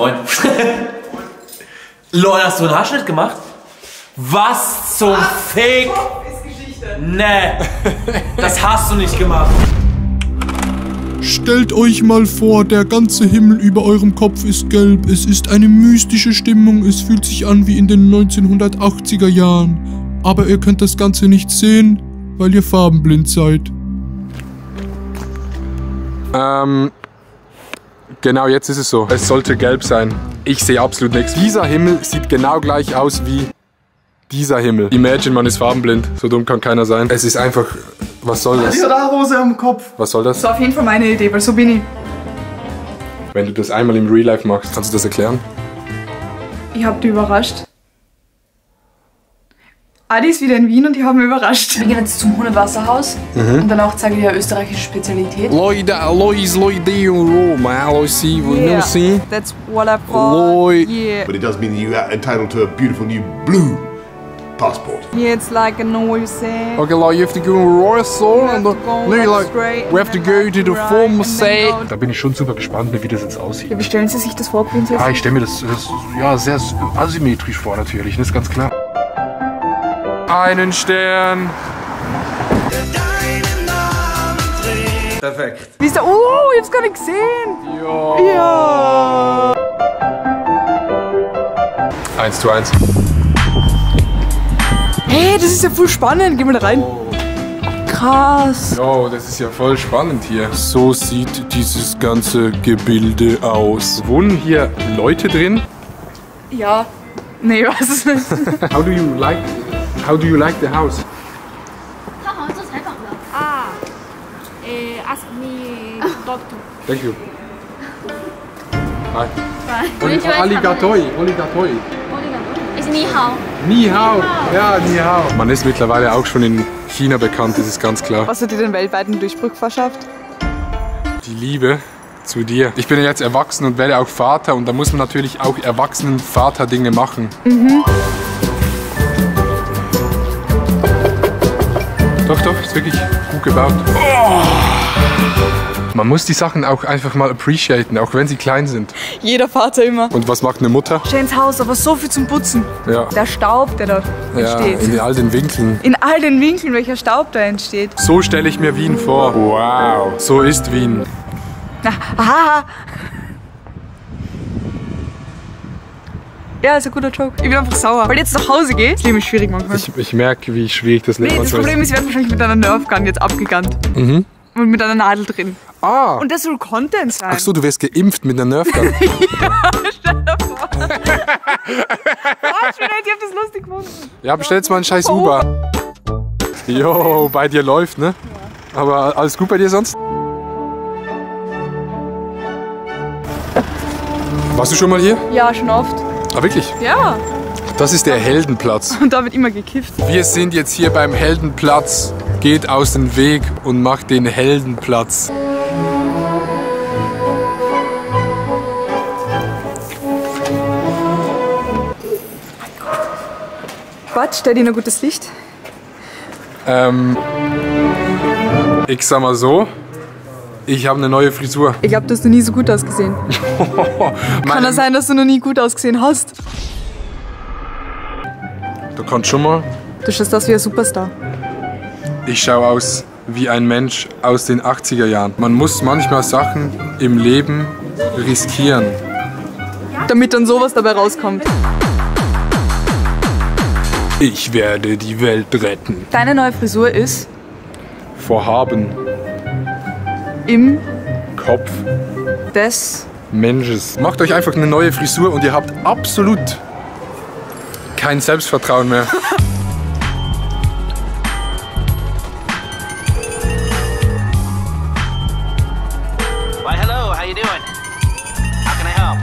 Moin. Lol, hast du einen Haarschnitt gemacht? Was zum Fick? Ist Geschichte. Nee, das hast du nicht gemacht. Stellt euch mal vor, der ganze Himmel über eurem Kopf ist gelb. Es ist eine mystische Stimmung. Es fühlt sich an wie in den 1980er Jahren. Aber ihr könnt das Ganze nicht sehen, weil ihr farbenblind seid. Genau, jetzt ist es so. Es sollte gelb sein. Ich sehe absolut nichts. Dieser Himmel sieht genau gleich aus wie dieser Himmel. Imagine, man ist farbenblind. So dumm kann keiner sein. Es ist einfach... Was soll das? Die hat auch Hose am Kopf. Was soll das? Das war auf jeden Fall meine Idee, weil so bin ich. Wenn du das einmal im Real Life machst, kannst du das erklären? Ich hab die überrascht. Adi ist wieder in Wien und die haben mich überrascht. Wir gehen jetzt zum Hundewasserhaus und danach zeige ich dir eine österreichische Spezialität. Leute in Roma, Yeah, that's what I thought. Yeah. But it does mean that you are entitled to a beautiful new blue passport. Yeah, it's like I know what you're saying. Okay, like you have to go in Royal and have to go like straight we have to and go then to the right former and then say. go. Da bin ich schon super gespannt, wie das jetzt aussieht. Ja, wie stellen Sie sich das vor, Prinzessin? Ja, ich stelle mir das ja, sehr asymmetrisch vor natürlich, das ist ganz klar. Einen Stern. Perfekt. Wie ist der? Oh, ich hab's gar nicht gesehen. Ja. 1:1. Hey, das ist ja voll spannend. Geh mal da rein. Krass. Jo, das ist ja voll spannend hier. So sieht dieses ganze Gebilde aus. Wohnen hier Leute drin? Ja. Nee, was ist das? How do you like the house? 他好像做采访的。ask me doctor。 Thank you. Hi. Bye. Alligatoi. 是你好。 Ni hao. Ja, ni hao. Man ist mittlerweile auch schon in China bekannt, das ist ganz klar. Was hat dir den weltweiten Durchbruch verschafft? Die Liebe zu dir. Ich bin ja jetzt erwachsen und werde auch Vater und da muss man natürlich auch erwachsenen Vaterdinge machen. Doch, ist wirklich gut gebaut. Oh. Man muss die Sachen auch einfach mal appreciaten, auch wenn sie klein sind. Jeder Vater immer. Und was macht eine Mutter? Schönes Haus, aber so viel zum Putzen. Ja, Der Staub, der da entsteht. in all den Winkeln. In all den Winkeln, welcher Staub da entsteht. So stelle ich mir Wien vor. Wow, so ist Wien. Aha. Ja, ist ein guter Joke. Ich bin einfach sauer. Weil jetzt nach Hause gehe, das Leben ist schwierig manchmal. Ich merke, wie schwierig das Leben Nee, das Problem ist, wir werden wahrscheinlich mit einer Nerfgun jetzt abgegannt. Und mit einer Nadel drin. Ah, Und das soll Content sein. ach so, du wirst geimpft mit einer Nerfgun. Stell dir vor. Oh, ich hab das lustig gefunden. Ja, bestell jetzt mal einen scheiß Uber. Jo, bei dir läuft, ne? Aber alles gut bei dir sonst? Warst du schon mal hier? Ja, schon oft. Ah, wirklich? Ja. Das ist der Heldenplatz. Und da wird immer gekifft. Wir sind jetzt hier beim Heldenplatz. Geht aus dem Weg und macht den Heldenplatz. Quatsch, stell dir ein gutes Licht. Ich sag mal so, ich habe eine neue Frisur. Ich glaube, du hast noch nie so gut ausgesehen. Kann das sein, dass du noch nie gut ausgesehen hast? Du kannst schon mal. Du schaust aus wie ein Superstar. Ich schaue aus wie ein Mensch aus den 80er Jahren. Man muss manchmal Sachen im Leben riskieren. Damit dann sowas dabei rauskommt. Ich werde die Welt retten. Deine neue Frisur ist Vorhaben, im Kopf, des... Mensches. Macht euch einfach eine neue Frisur und ihr habt absolut kein Selbstvertrauen mehr. Why, hello, how you doing? How can I help?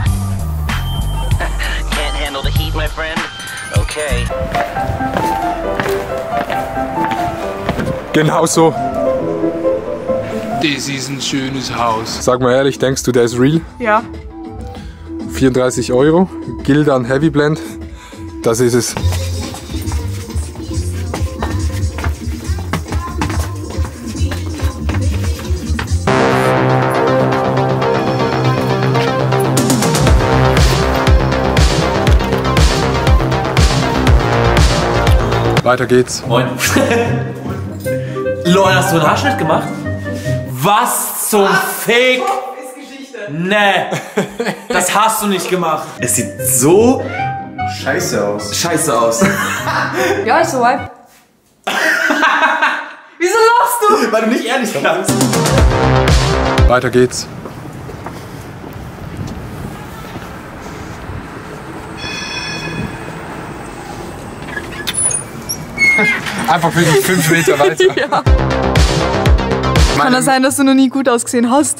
Can't handle the heat, my friend? Okay. Genau so. Das ist ein schönes Haus. Sag mal ehrlich, denkst du, der ist real? Ja. 34 €, Gildan Heavy Blend. Das ist es. Weiter geht's. Moin. Lol, hast du einen Haarschnitt gemacht? Was zum Fick? Ist Geschichte. Nee, das hast du nicht gemacht. Es sieht so scheiße aus. Ja, ist soweit. Wieso lachst du? Weil du nicht ehrlich kannst. Weiter geht's. Einfach wirklich 5 Meter weiter. Ja. Kann das sein, dass du noch nie gut ausgesehen hast?